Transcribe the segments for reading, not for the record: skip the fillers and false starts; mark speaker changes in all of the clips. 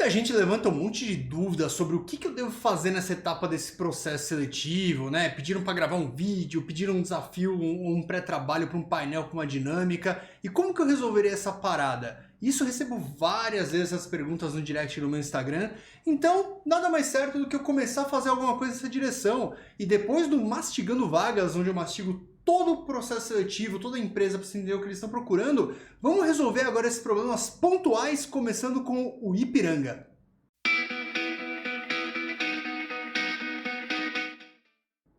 Speaker 1: Muita gente levanta um monte de dúvidas sobre o que eu devo fazer nessa etapa desse processo seletivo, né? Pediram para gravar um vídeo, pediram um desafio, um pré-trabalho para um painel com uma dinâmica. E como que eu resolveria essa parada? Isso eu recebo várias vezes essas perguntas no direct no meu Instagram. Então, nada mais certo do que eu começar a fazer alguma coisa nessa direção. E depois do Mastigando Vagas, onde eu mastigo todo o processo seletivo, toda a empresa para entender o que eles estão procurando, vamos resolver agora esses problemas pontuais, começando com o Ipiranga.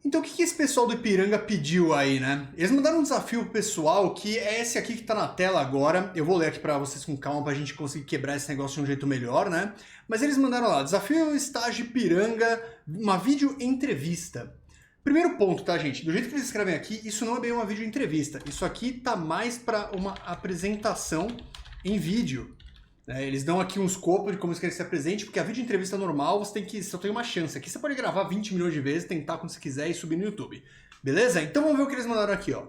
Speaker 1: Então o que esse pessoal do Ipiranga pediu aí, né? Eles mandaram um desafio pro pessoal, que é esse aqui que tá na tela agora. Eu vou ler aqui para vocês com calma pra gente conseguir quebrar esse negócio de um jeito melhor, né? Mas eles mandaram lá, desafio estágio Ipiranga, uma vídeo entrevista. Primeiro ponto, tá, gente? Do jeito que eles escrevem aqui, isso não é bem uma vídeo entrevista. Isso aqui tá mais para uma apresentação em vídeo. Eles dão aqui um escopo de como você quer que se apresente, porque a vídeo entrevista normal você só tem uma chance. Aqui você pode gravar 20 milhões de vezes, tentar quando você quiser e subir no YouTube. Beleza? Então vamos ver o que eles mandaram aqui, ó.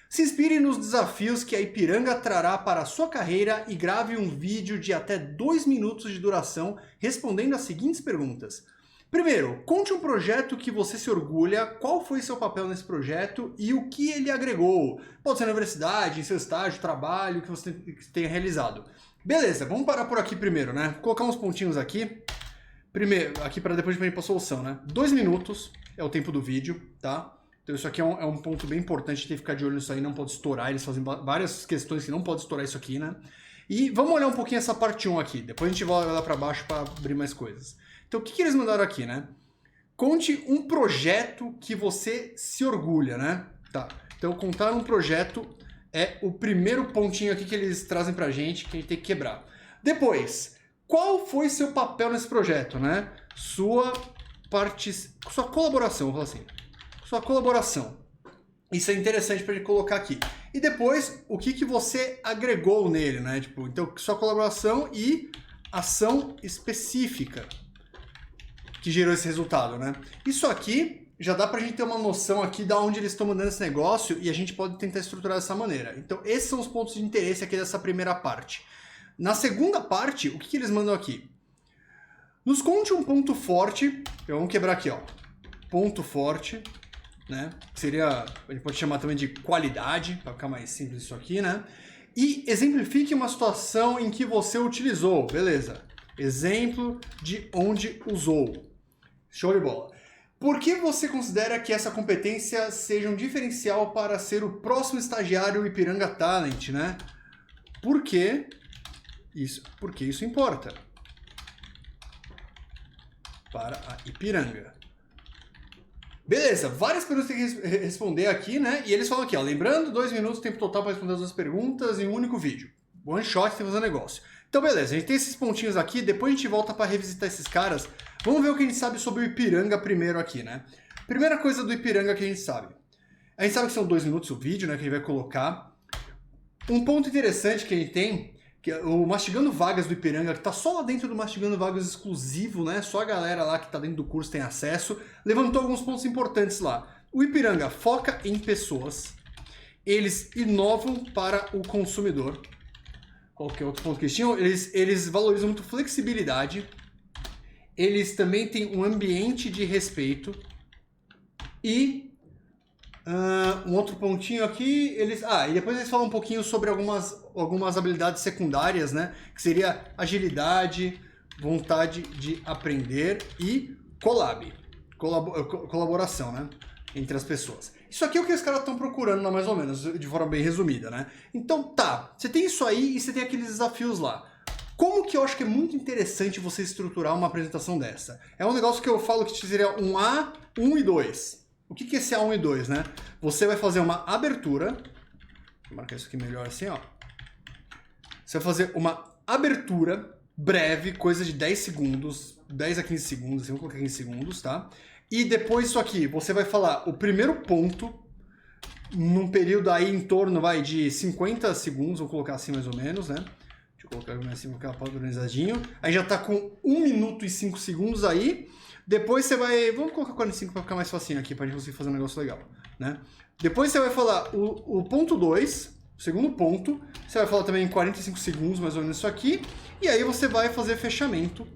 Speaker 1: Se inspire nos desafios que a Ipiranga trará para a sua carreira e grave um vídeo de até 2 minutos de duração respondendo as seguintes perguntas. Primeiro, conte um projeto que você se orgulha, qual foi seu papel nesse projeto e o que ele agregou. Pode ser na universidade, em seu estágio, trabalho, que você tenha realizado. Beleza, vamos parar por aqui primeiro, né? Vou colocar uns pontinhos aqui. Primeiro, aqui para depois a gente ir para a solução, né? 2 minutos é o tempo do vídeo, tá? Então isso aqui é um ponto bem importante, tem que ficar de olho nisso aí, não pode estourar, eles fazem várias questões que não pode estourar isso aqui, né? E vamos olhar um pouquinho essa parte 1 aqui, depois a gente vai lá para baixo para abrir mais coisas. Então o que eles mandaram aqui, né? Conte um projeto que você se orgulha, né? Tá, então contar um projeto é o primeiro pontinho aqui que eles trazem pra gente, que a gente tem que quebrar. Depois, qual foi seu papel nesse projeto, né? Sua colaboração, vou falar assim. Sua colaboração. Isso é interessante pra gente colocar aqui. E depois, o que você agregou nele, né? Tipo, então, sua colaboração e ação específica que gerou esse resultado, né? Isso aqui já dá pra gente ter uma noção aqui de onde eles estão mandando esse negócio e a gente pode tentar estruturar dessa maneira. Então, esses são os pontos de interesse aqui dessa primeira parte. Na segunda parte, o que eles mandam aqui? Nos conte um ponto forte. Vamos quebrar aqui, ó. Ponto forte, né? Seria, a gente pode chamar também de qualidade, para ficar mais simples isso aqui, né? E exemplifique uma situação em que você utilizou. Beleza. Exemplo de onde usou. Show de bola. Por que você considera que essa competência seja um diferencial para ser o próximo estagiário Ipiranga Talent, né? Porque isso importa para a Ipiranga. Beleza, várias perguntas tem que responder aqui, né? E eles falam aqui, ó, lembrando, 2 minutos, tempo total para responder as 2 perguntas em um único vídeo. One shot, tem que fazer um negócio. Então beleza, a gente tem esses pontinhos aqui, depois a gente volta para revisitar esses caras. Vamos ver o que a gente sabe sobre o Ipiranga primeiro aqui, né? Primeira coisa do Ipiranga que a gente sabe. A gente sabe que são 2 minutos o vídeo, né, que a gente vai colocar. Um ponto interessante que a gente tem, que é o Mastigando Vagas do Ipiranga, que tá só lá dentro do Mastigando Vagas exclusivo, né? Só a galera lá que tá dentro do curso tem acesso. Levantou alguns pontos importantes lá. O Ipiranga foca em pessoas. Eles inovam para o consumidor. Qual que é outro ponto que eles tinham? Eles valorizam muito flexibilidade. Eles também têm um ambiente de respeito. E um outro pontinho aqui, e depois eles falam um pouquinho sobre algumas habilidades secundárias, né? Que seria agilidade, vontade de aprender e colaboração, né? Entre as pessoas. Isso aqui é o que os caras estão procurando, mais ou menos, de forma bem resumida, né? Então tá, você tem isso aí e você tem aqueles desafios lá. Como que eu acho que é muito interessante você estruturar uma apresentação dessa? É um negócio que eu falo que seria um A, 1 e 2. O que é esse A1 e 2, né? Você vai fazer uma abertura. Vou marcar isso aqui melhor assim, ó. Você vai fazer uma abertura breve, coisa de 10 segundos, 10 a 15 segundos, assim, vou colocar 15 segundos, tá? E depois isso aqui, você vai falar o primeiro ponto num período aí em torno, de 50 segundos, vou colocar assim mais ou menos, né? Deixa eu colocar assim, vou colocar padronizadinho. Aí já tá com 1 minuto e 5 segundos aí. Depois você vai... Vamos colocar 45 para ficar mais facinho aqui, pra gente conseguir fazer um negócio legal, né? Depois você vai falar o ponto 2, segundo ponto, você vai falar também em 45 segundos, mais ou menos isso aqui, e aí você vai fazer fechamento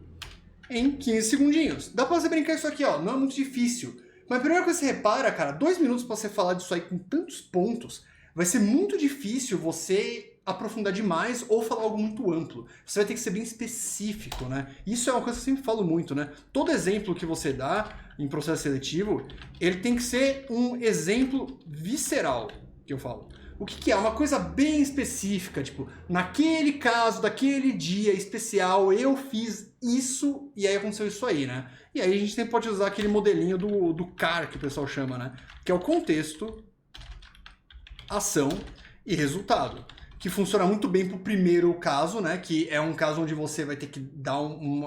Speaker 1: em 15 segundinhos. Dá pra você brincar isso aqui, ó, não é muito difícil. Mas a primeira coisa que você repara, cara, 2 minutos pra você falar disso aí com tantos pontos, vai ser muito difícil você aprofundar demais ou falar algo muito amplo. Você vai ter que ser bem específico, né? Isso é uma coisa que eu sempre falo muito, né? Todo exemplo que você dá em processo seletivo, ele tem que ser um exemplo visceral, que eu falo. O que é? Uma coisa bem específica, tipo, naquele caso, daquele dia especial, eu fiz isso e aí aconteceu isso aí, né? E aí a gente sempre pode usar aquele modelinho do CAR, que o pessoal chama, né? Que é o contexto, ação e resultado. Que funciona muito bem pro primeiro caso, né? Que é um caso onde você vai ter que dar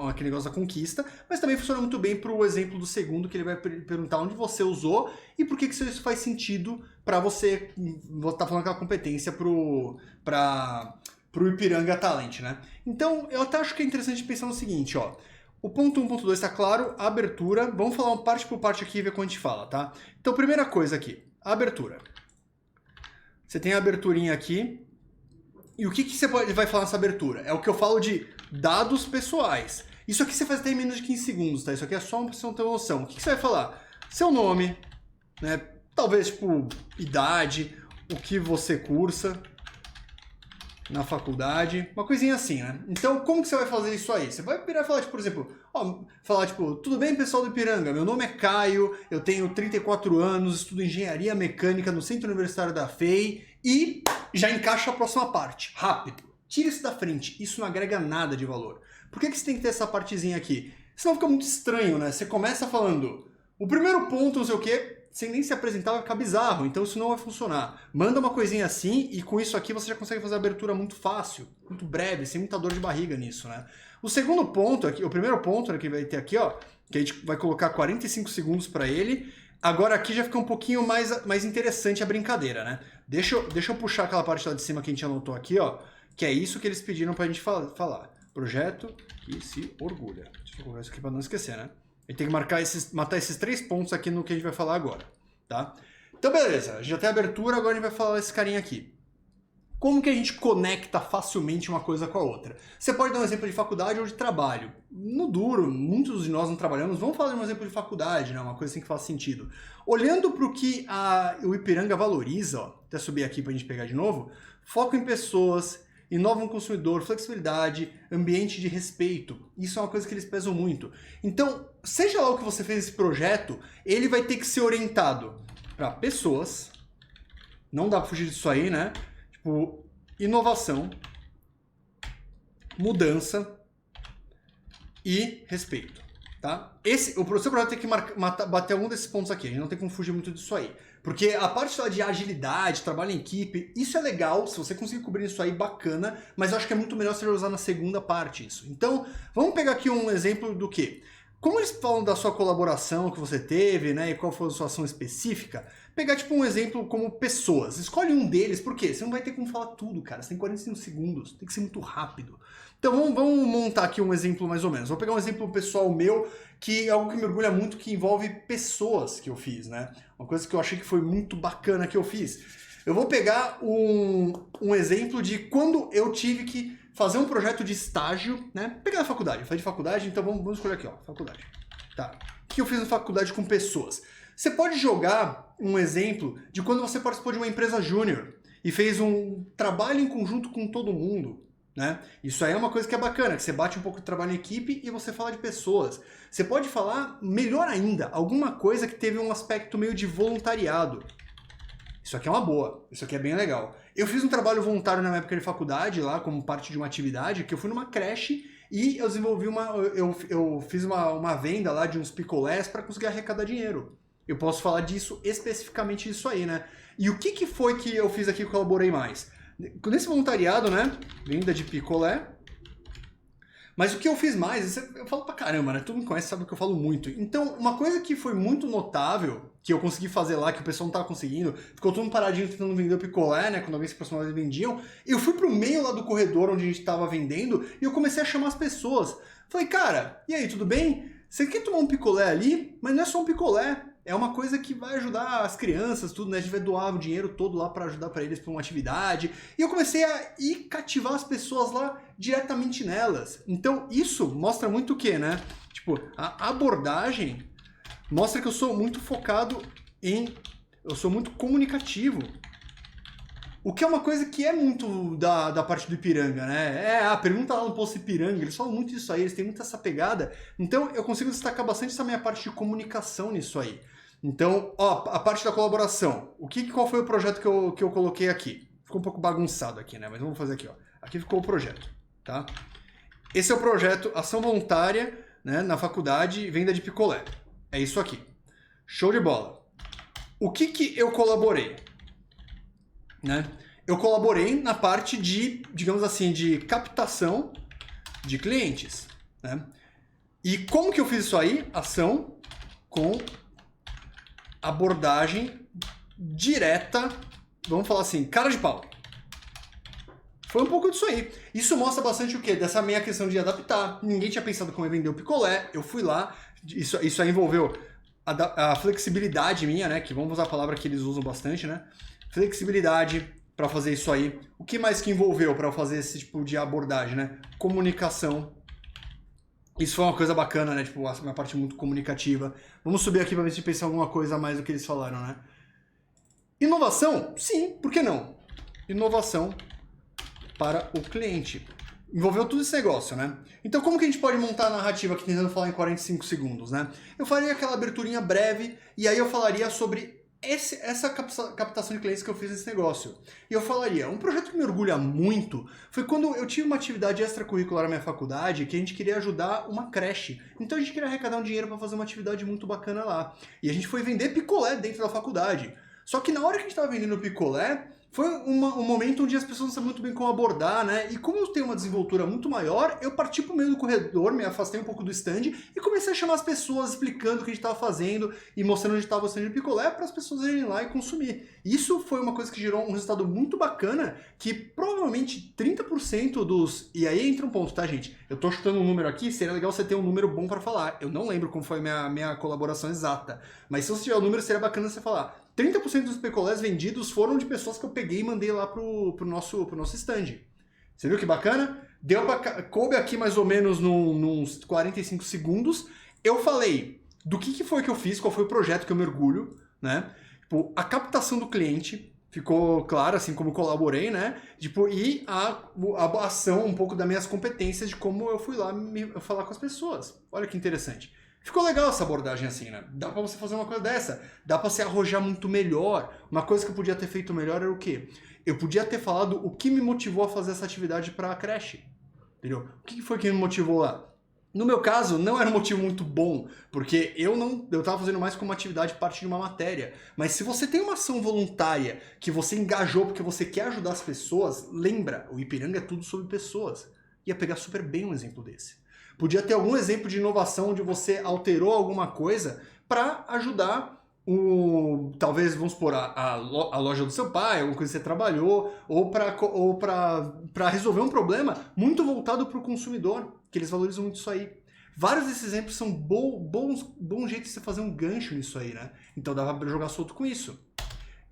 Speaker 1: aquele negócio da conquista, mas também funciona muito bem pro exemplo do segundo, que ele vai perguntar onde você usou e por que isso faz sentido para você estar falando aquela competência pro Ipiranga Talent, né? Então, eu até acho que é interessante pensar no seguinte, ó. O ponto 1, ponto 2 tá claro, a abertura. Vamos falar uma parte por parte aqui e ver como a gente fala, tá? Então, primeira coisa aqui, a abertura. Você tem a aberturinha aqui. E o que você vai falar nessa abertura? É o que eu falo de dados pessoais. Isso aqui você faz até em menos de 15 segundos, tá? Isso aqui é só pra você ter uma noção. O que você vai falar? Seu nome, né? Talvez, tipo, idade, o que você cursa na faculdade, uma coisinha assim, né? Então, como que você vai fazer isso aí? Você vai virar e falar, tipo, por exemplo, falar, tipo, tudo bem, pessoal do Ipiranga? Meu nome é Caio, eu tenho 34 anos, estudo engenharia mecânica no Centro Universitário da FEI e já encaixa a próxima parte, rápido. Tira isso da frente, isso não agrega nada de valor. Por que você tem que ter essa partezinha aqui? Senão fica muito estranho, né? Você começa falando, o primeiro ponto, não sei o quê, sem nem se apresentar vai ficar bizarro, então isso não vai funcionar. Manda uma coisinha assim e com isso aqui você já consegue fazer a abertura muito fácil, muito breve, sem muita dor de barriga nisso, né? O segundo ponto aqui, o primeiro ponto, né, que vai ter aqui, ó, que a gente vai colocar 45 segundos para ele. Agora aqui já fica um pouquinho mais interessante a brincadeira, né? Deixa eu puxar aquela parte lá de cima que a gente anotou aqui, ó, que é isso que eles pediram pra gente falar. Projeto que se orgulha. Deixa eu colocar isso aqui pra não esquecer, né? A gente tem que matar esses 3 pontos aqui no que a gente vai falar agora, tá? Então, beleza. A gente já tem a abertura, agora a gente vai falar desse carinha aqui. Como que a gente conecta facilmente uma coisa com a outra? Você pode dar um exemplo de faculdade ou de trabalho. No duro, muitos de nós não trabalhamos, vamos falar de um exemplo de faculdade, né? Uma coisa assim que faz sentido. Olhando para o que o Ipiranga valoriza, ó, até subir aqui para a gente pegar de novo, foco em pessoas, inova no consumidor, flexibilidade, ambiente de respeito. Isso é uma coisa que eles pesam muito. Então, seja lá o que você fez nesse projeto, ele vai ter que ser orientado para pessoas, não dá para fugir disso aí, né? Tipo, inovação, mudança e respeito, tá? O seu projeto tem que bater algum desses pontos aqui, a gente não tem como fugir muito disso aí. Porque a parte lá de agilidade, trabalho em equipe, isso é legal, se você conseguir cobrir isso aí, bacana, mas eu acho que é muito melhor você usar na segunda parte isso. Então, vamos pegar aqui um exemplo do quê? Como eles falam da sua colaboração que você teve, né, e qual foi a sua ação específica, pegar tipo um exemplo como pessoas. Escolhe um deles, por quê? Você não vai ter como falar tudo, cara. Você tem 45 segundos, tem que ser muito rápido. Então vamos montar aqui um exemplo mais ou menos. Vou pegar um exemplo pessoal meu, que é algo que me orgulha muito, que envolve pessoas que eu fiz, né? Uma coisa que eu achei que foi muito bacana que eu fiz. Eu vou pegar um exemplo de quando eu tive que fazer um projeto de estágio, né? Pegar na faculdade, eu falei de faculdade, então vamos escolher aqui, ó, faculdade. Tá. O que eu fiz na faculdade com pessoas? Você pode jogar um exemplo de quando você participou de uma empresa júnior e fez um trabalho em conjunto com todo mundo, né? Isso aí é uma coisa que é bacana, que você bate um pouco de trabalho em equipe e você fala de pessoas. Você pode falar, melhor ainda, alguma coisa que teve um aspecto meio de voluntariado. Isso aqui é uma boa, isso aqui é bem legal. Eu fiz um trabalho voluntário na minha época de faculdade, lá como parte de uma atividade, que eu fui numa creche e eu desenvolvi eu fiz uma venda lá de uns picolés para conseguir arrecadar dinheiro. Eu posso falar disso, especificamente disso aí, né? E o que foi que eu fiz aqui que eu colaborei mais? Nesse voluntariado, né? Venda de picolé. Mas o que eu fiz mais, eu falo pra caramba, né? Todo mundo conhece, sabe que eu falo muito. Então, uma coisa que foi muito notável, que eu consegui fazer lá, que o pessoal não tava conseguindo, ficou todo mundo paradinho tentando vender o picolé, né? Quando alguém se aproximava, eles vendiam. Eu fui pro meio lá do corredor onde a gente tava vendendo e eu comecei a chamar as pessoas. Falei, cara, e aí, tudo bem? Você quer tomar um picolé ali? Mas não é só um picolé. é uma coisa que vai ajudar as crianças, tudo, né? A gente vai doar o dinheiro todo lá para ajudar para eles para uma atividade. E eu comecei a ir cativar as pessoas lá diretamente nelas. Então isso mostra muito o quê, né? Tipo, a abordagem mostra que eu sou muito focado eu sou muito comunicativo. O que é uma coisa que é muito da parte do Ipiranga, né? Pergunta lá no post Ipiranga, eles falam muito disso aí, eles têm muito essa pegada. Então eu consigo destacar bastante essa minha parte de comunicação nisso aí. Então, ó, a parte da colaboração. Qual foi o projeto que eu coloquei aqui? Ficou um pouco bagunçado aqui, né? Mas vamos fazer aqui, ó. Aqui ficou o projeto, tá? Esse é o projeto Ação Voluntária, né, na faculdade, venda de picolé. É isso aqui. Show de bola. O que eu colaborei? Né? Eu colaborei na parte de, digamos assim, de captação de clientes. Né? E como que eu fiz isso aí? Ação com abordagem direta, vamos falar assim, cara de pau. Foi um pouco disso aí. Isso mostra bastante o quê? Dessa minha questão de adaptar. Ninguém tinha pensado como eu vender o picolé, eu fui lá, isso aí envolveu a flexibilidade minha, né? Que vamos usar a palavra que eles usam bastante, né? Flexibilidade para fazer isso aí. O que mais que envolveu para fazer esse tipo de abordagem, né? Comunicação. Isso foi uma coisa bacana, né? Tipo, uma parte muito comunicativa. Vamos subir aqui para ver se pensa alguma coisa a mais do que eles falaram, né? Inovação? Sim, por que não? Inovação para o cliente. Envolveu tudo esse negócio, né? Então, como que a gente pode montar a narrativa aqui tentando falar em 45 segundos, né? Eu faria aquela aberturinha breve e aí eu falaria sobre essa captação de clientes que eu fiz nesse negócio. E eu falaria, um projeto que me orgulha muito foi quando eu tive uma atividade extracurricular na minha faculdade que a gente queria ajudar uma creche. Então a gente queria arrecadar um dinheiro para fazer uma atividade muito bacana lá. E a gente foi vender picolé dentro da faculdade. Só que na hora que a gente estava vendendo picolé, foi um momento onde as pessoas não sabem muito bem como abordar, né? E como eu tenho uma desenvoltura muito maior, eu parti pro meio do corredor, me afastei um pouco do stand e comecei a chamar as pessoas explicando o que a gente estava fazendo e mostrando onde estava o stand de picolé para as pessoas irem lá e consumir. Isso foi uma coisa que gerou um resultado muito bacana, que provavelmente 30% dos... E aí entra um ponto, tá, gente? Eu tô chutando um número aqui, seria legal você ter um número bom para falar. Eu não lembro como foi a minha colaboração exata, mas se você tiver o número, seria bacana você falar. 30% dos picolés vendidos foram de pessoas que eu peguei e mandei lá pro nosso stand. Você viu que bacana? Coube aqui mais ou menos nos 45 segundos. Eu falei do que foi que eu fiz, qual foi o projeto que eu me orgulho, né? Tipo, a captação do cliente ficou claro, assim como eu colaborei, né? Tipo, e a ação um pouco das minhas competências de como eu fui lá falar com as pessoas. Olha que interessante. Ficou legal essa abordagem assim, né? Dá pra você fazer uma coisa dessa. Dá pra se arrojar muito melhor. Uma coisa que eu podia ter feito melhor era o quê? Eu podia ter falado o que me motivou a fazer essa atividade pra creche. Entendeu? O que foi que me motivou lá? No meu caso, não era um motivo muito bom, porque eu tava fazendo mais como atividade parte de uma matéria. Mas se você tem uma ação voluntária que você engajou porque você quer ajudar as pessoas, lembra, o Ipiranga é tudo sobre pessoas. Ia pegar super bem um exemplo desse. Podia ter algum exemplo de inovação onde você alterou alguma coisa para ajudar talvez, vamos supor, a loja do seu pai, alguma coisa que você trabalhou, ou para resolver um problema muito voltado para o consumidor, que eles valorizam muito isso aí. Vários desses exemplos são bons jeitos de você fazer um gancho nisso aí, né? Então dá para jogar solto com isso.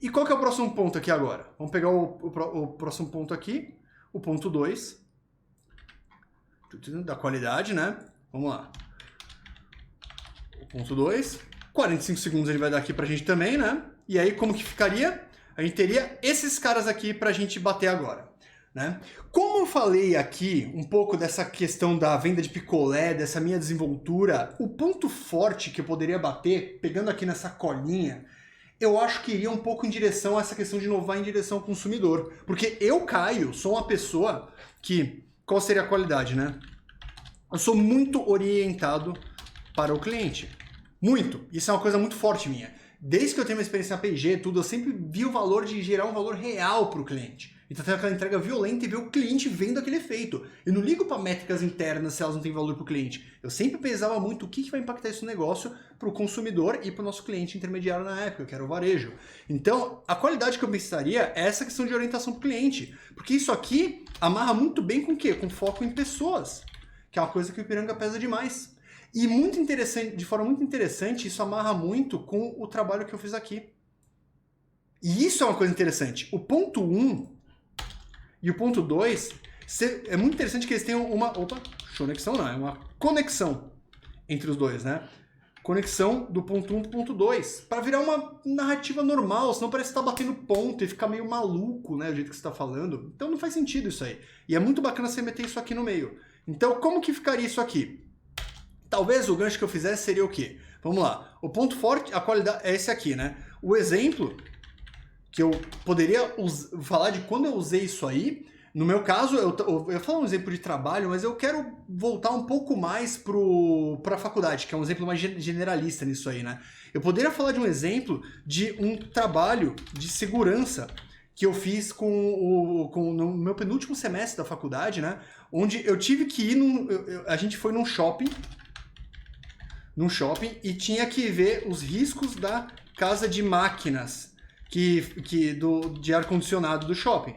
Speaker 1: E qual que é o próximo ponto aqui agora? Vamos pegar o próximo ponto aqui, o ponto 2. Da qualidade, né? Vamos lá. O ponto 2. 45 segundos ele vai dar aqui pra gente também, né? E aí, como que ficaria? A gente teria esses caras aqui pra gente bater agora, né? Como eu falei aqui um pouco dessa questão da venda de picolé, dessa minha desenvoltura, o ponto forte que eu poderia bater, pegando aqui nessa colinha, eu acho que iria um pouco em direção a essa questão de inovar em direção ao consumidor. Porque eu, Caio, sou uma pessoa que... Qual seria a qualidade, né? Eu sou muito orientado para o cliente. Muito. Isso é uma coisa muito forte minha. Desde que eu tenho uma experiência na P&G, tudo, eu sempre vi o valor de gerar um valor real para o cliente. Então tem aquela entrega violenta e ver o cliente vendo aquele efeito. Eu não ligo para métricas internas se elas não têm valor para o cliente. Eu sempre pesava muito o que vai impactar esse negócio para o consumidor e para o nosso cliente intermediário na época, que era o varejo. Então, a qualidade que eu pensaria é essa questão de orientação para o cliente. Porque isso aqui amarra muito bem com o quê? Com foco em pessoas. Que é uma coisa que o Ipiranga pesa demais. E muito interessante, de forma muito interessante, isso amarra muito com o trabalho que eu fiz aqui. E isso é uma coisa interessante. O ponto 1 e o ponto 2, é muito interessante que eles tenham uma... Opa, conexão não, é uma conexão entre os dois, né? Conexão do ponto 1 pro ponto 2, para virar uma narrativa normal, senão parece que tá batendo ponto e fica meio maluco, né, o jeito que você tá falando. Então não faz sentido isso aí. E é muito bacana você meter isso aqui no meio. Então como que ficaria isso aqui? Talvez o gancho que eu fizesse seria o quê? Vamos lá. O ponto forte, a qualidade, é esse aqui, né? O exemplo que eu poderia falar de quando eu usei isso aí. No meu caso, eu ia falar um exemplo de trabalho, mas eu quero voltar um pouco mais para a faculdade, que é um exemplo mais generalista nisso aí, né? Eu poderia falar de um exemplo de um trabalho de segurança que eu fiz no meu penúltimo semestre da faculdade, né? Onde eu tive que ir a gente foi num shopping e tinha que ver os riscos da casa de máquinas de ar-condicionado do shopping.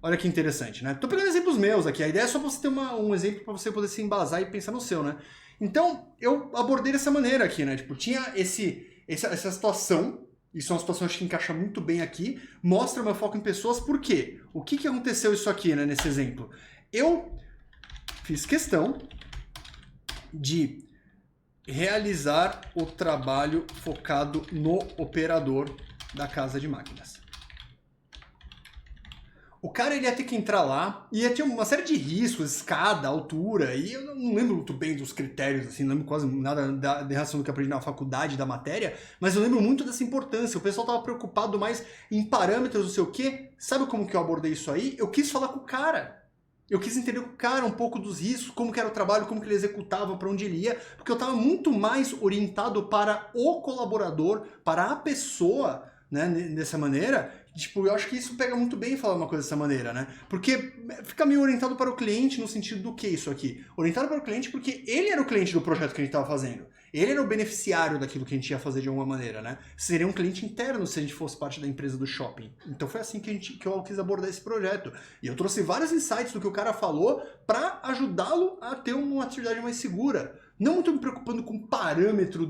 Speaker 1: Olha que interessante, né? Tô pegando exemplos meus aqui. A ideia é só você ter um exemplo para você poder se embasar e pensar no seu, né? Então, eu abordei dessa maneira aqui, né? Tipo, tinha essa situação. Isso é uma situação que encaixa muito bem aqui. Mostra meu foco em pessoas. Por quê? O que aconteceu isso aqui, né? Nesse exemplo. Eu fiz questão de realizar o trabalho focado no operador da casa de máquinas. O cara ele ia ter que entrar lá, ia ter uma série de riscos, escada, altura, e eu não lembro muito bem dos critérios, assim, não lembro quase nada da relação do que eu aprendi na faculdade da matéria, mas eu lembro muito dessa importância. O pessoal estava preocupado mais em parâmetros, não sei o quê. Sabe como que eu abordei isso aí? Eu quis falar com o cara. Eu quis entender com o cara um pouco dos riscos, como que era o trabalho, como que ele executava, para onde ele ia, porque eu estava muito mais orientado para o colaborador, para a pessoa, né, dessa maneira. Tipo, eu acho que isso pega muito bem falar uma coisa dessa maneira, né? Porque fica meio orientado para o cliente no sentido do que isso aqui? Orientado para o cliente porque ele era o cliente do projeto que a gente estava fazendo. Ele era o beneficiário daquilo que a gente ia fazer de alguma maneira, né? Seria um cliente interno se a gente fosse parte da empresa do shopping. Então foi assim que eu quis abordar esse projeto. E eu trouxe vários insights do que o cara falou para ajudá-lo a ter uma atividade mais segura. Não muito me preocupando com o parâmetro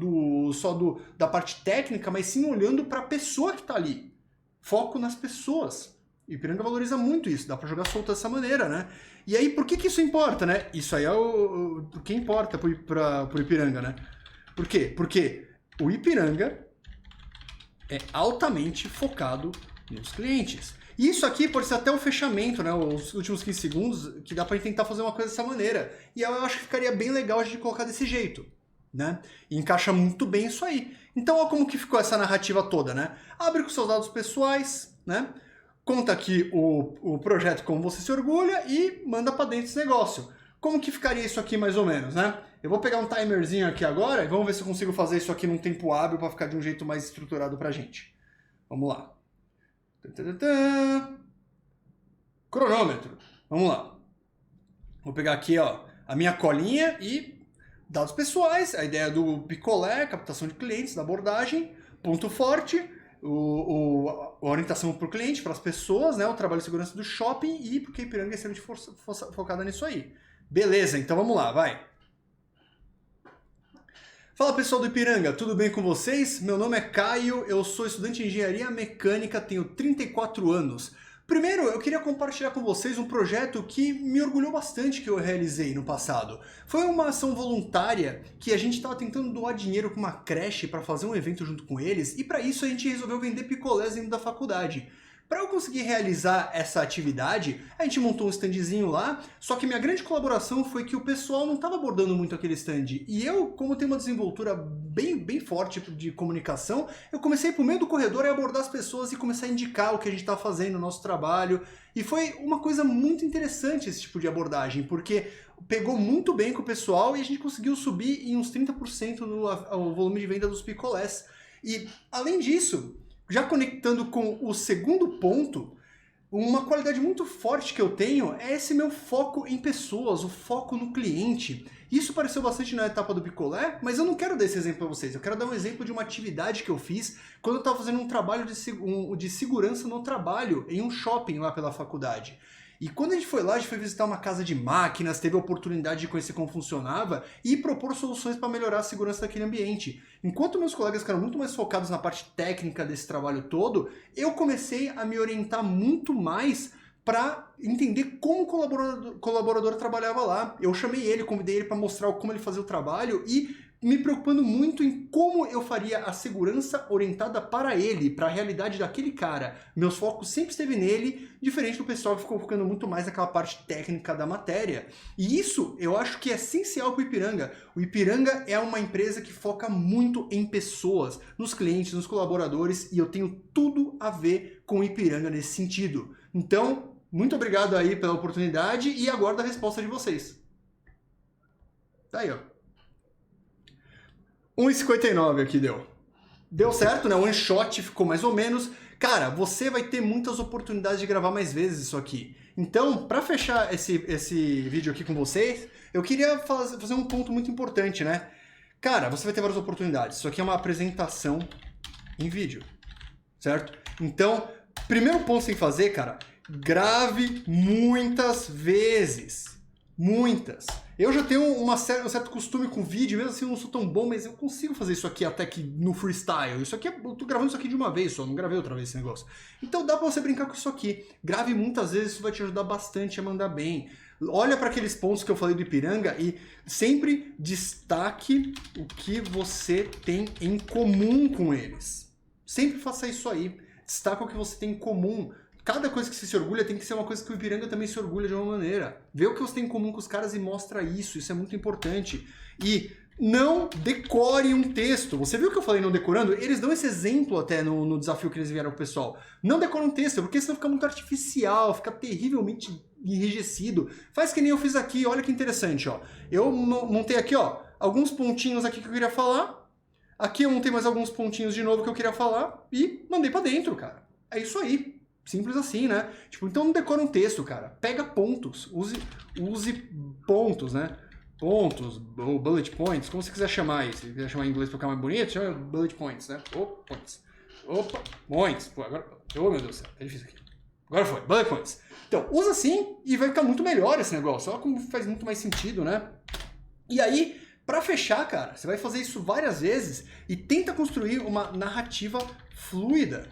Speaker 1: da parte técnica, mas sim olhando para a pessoa que está ali. Foco nas pessoas. E Ipiranga valoriza muito isso, dá pra jogar solto dessa maneira, né? E aí, por que isso importa, né? Isso aí é o que importa pro Ipiranga, né? Por quê? Porque o Ipiranga é altamente focado nos clientes. E isso aqui pode ser até o fechamento, né? Os últimos 15 segundos, que dá pra tentar fazer uma coisa dessa maneira. E eu acho que ficaria bem legal a gente colocar desse jeito, né? E encaixa muito bem isso aí. Então, olha como que ficou essa narrativa toda, né? Abre com seus dados pessoais, né? Conta aqui o projeto como você se orgulha e manda para dentro esse negócio. Como que ficaria isso aqui mais ou menos, né? Eu vou pegar um timerzinho aqui agora e vamos ver se eu consigo fazer isso aqui num tempo hábil para ficar de um jeito mais estruturado pra gente. Vamos lá. Cronômetro. Vamos lá. Vou pegar aqui, ó, a minha colinha e dados pessoais, a ideia do picolé, captação de clientes, da abordagem, ponto forte, a orientação para o cliente, para as pessoas, né, o trabalho de segurança do shopping e porque a Ipiranga é extremamente focada nisso aí. Beleza, então vamos lá, vai. Fala pessoal do Ipiranga, tudo bem com vocês? Meu nome é Caio, eu sou estudante de engenharia mecânica, tenho 34 anos. Primeiro, eu queria compartilhar com vocês um projeto que me orgulhou bastante que eu realizei no passado. Foi uma ação voluntária que a gente estava tentando doar dinheiro para uma creche para fazer um evento junto com eles e para isso a gente resolveu vender picolés dentro da faculdade. Para eu conseguir realizar essa atividade, a gente montou um standzinho lá, só que minha grande colaboração foi que o pessoal não estava abordando muito aquele stand. E eu, como tenho uma desenvoltura bem forte de comunicação, eu comecei por meio do corredor a abordar as pessoas e começar a indicar o que a gente estava fazendo no nosso trabalho. E foi uma coisa muito interessante esse tipo de abordagem, porque pegou muito bem com o pessoal e a gente conseguiu subir em uns 30% no volume de venda dos picolés. E, além disso, já conectando com o segundo ponto, uma qualidade muito forte que eu tenho é esse meu foco em pessoas, o foco no cliente. Isso apareceu bastante na etapa do picolé, mas eu não quero dar esse exemplo para vocês. Eu quero dar um exemplo de uma atividade que eu fiz quando eu estava fazendo um trabalho de segurança no trabalho, em um shopping lá pela faculdade. E quando a gente foi lá, a gente foi visitar uma casa de máquinas, teve a oportunidade de conhecer como funcionava e propor soluções para melhorar a segurança daquele ambiente. Enquanto meus colegas ficaram muito mais focados na parte técnica desse trabalho todo, eu comecei a me orientar muito mais para entender como o colaborador trabalhava lá. Eu chamei ele, convidei ele para mostrar como ele fazia o trabalho e me preocupando muito em como eu faria a segurança orientada para ele, para a realidade daquele cara. Meus focos sempre esteve nele, diferente do pessoal que ficou focando muito mais naquela parte técnica da matéria. E isso eu acho que é essencial para o Ipiranga. O Ipiranga é uma empresa que foca muito em pessoas, nos clientes, nos colaboradores, e eu tenho tudo a ver com o Ipiranga nesse sentido. Então, muito obrigado aí pela oportunidade e aguardo a resposta de vocês. Tá aí, ó. 1,59 aqui deu. Deu certo, né? O one shot ficou mais ou menos. Cara, você vai ter muitas oportunidades de gravar mais vezes isso aqui. Então, para fechar esse vídeo aqui com vocês, eu queria fazer um ponto muito importante, né? Cara, você vai ter várias oportunidades. Isso aqui é uma apresentação em vídeo, certo? Então, primeiro ponto que você tem que fazer, cara, grave muitas vezes. Muitas. Eu já tenho um certo costume com vídeo, mesmo assim eu não sou tão bom, mas eu consigo fazer isso aqui até que no freestyle. Isso aqui, eu tô gravando isso aqui de uma vez só, não gravei outra vez esse negócio. Então dá pra você brincar com isso aqui. Grave muitas vezes, isso vai te ajudar bastante a mandar bem. Olha para aqueles pontos que eu falei do Ipiranga e sempre destaque o que você tem em comum com eles. Sempre faça isso aí. Destaca o que você tem em comum. Cada coisa que você se orgulha tem que ser uma coisa que o Ipiranga também se orgulha de uma maneira. Vê o que você tem em comum com os caras e mostra isso. Isso é muito importante. E não decore um texto. Você viu que eu falei não decorando? Eles dão esse exemplo até no desafio que eles enviaram pro pessoal. Não decora um texto, porque senão fica muito artificial, fica terrivelmente enrijecido. Faz que nem eu fiz aqui. Olha que interessante, ó. Eu montei aqui, ó, alguns pontinhos aqui que eu queria falar. Aqui eu montei mais alguns pontinhos de novo que eu queria falar e mandei pra dentro, cara. É isso aí. Simples assim, né? Tipo, então não decora um texto, cara. Pega pontos. Use pontos, né? Pontos, ou bullet points, como você quiser chamar isso. Se quiser chamar em inglês pra ficar mais bonito, chama bullet points, né? Points. Opa, points. Pô, agora... Oh, meu Deus do céu, é difícil aqui. Agora foi, bullet points. Então, usa assim e vai ficar muito melhor esse negócio. Olha como faz muito mais sentido, né? E aí, pra fechar, cara, você vai fazer isso várias vezes e tenta construir uma narrativa fluida.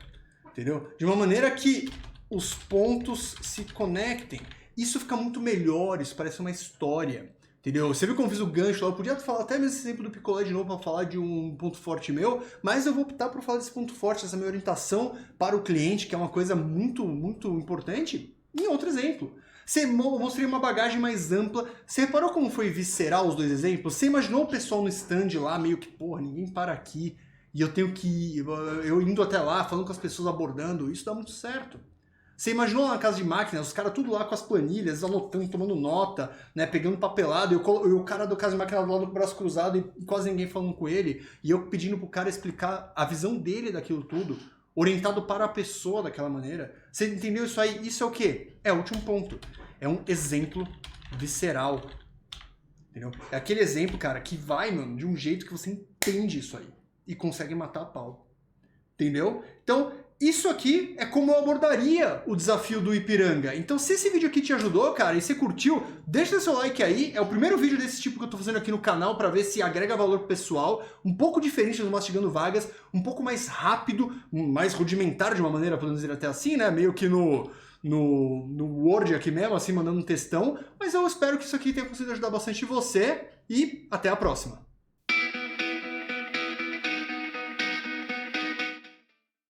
Speaker 1: Entendeu? De uma maneira que os pontos se conectem. Isso fica muito melhor, isso parece uma história. Entendeu? Você viu como eu fiz o gancho lá? Eu podia falar até mesmo esse exemplo do picolé de novo para falar de um ponto forte meu, mas eu vou optar por falar desse ponto forte, essa minha orientação para o cliente, que é uma coisa muito, muito importante, em outro exemplo. Você mostrei uma bagagem mais ampla. Você reparou como foi visceral os dois exemplos? Você imaginou o pessoal no stand lá, meio que, porra, ninguém para aqui. E eu tenho que... Eu indo até lá, falando com as pessoas, abordando, isso dá muito certo. Você imaginou lá na casa de máquinas, os caras tudo lá com as planilhas, anotando, tomando nota, né, pegando papelado, e o cara do casa de máquina do lado com o braço cruzado e quase ninguém falando com ele, e eu pedindo pro cara explicar a visão dele daquilo tudo, orientado para a pessoa daquela maneira. Você entendeu isso aí? Isso é o quê? É o último ponto. É um exemplo visceral. Entendeu? É aquele exemplo, cara, que vai, mano, de um jeito que você entende isso aí. E consegue matar a pau. Entendeu? Então, isso aqui é como eu abordaria o desafio do Ipiranga. Então, se esse vídeo aqui te ajudou, cara, e você curtiu, deixa seu like aí. É o primeiro vídeo desse tipo que eu tô fazendo aqui no canal para ver se agrega valor pro pessoal. Um pouco diferente do Mastigando Vagas, um pouco mais rápido, mais rudimentar de uma maneira, podemos dizer até assim, né? Meio que no Word aqui mesmo, assim, mandando um textão. Mas eu espero que isso aqui tenha conseguido ajudar bastante você e até a próxima.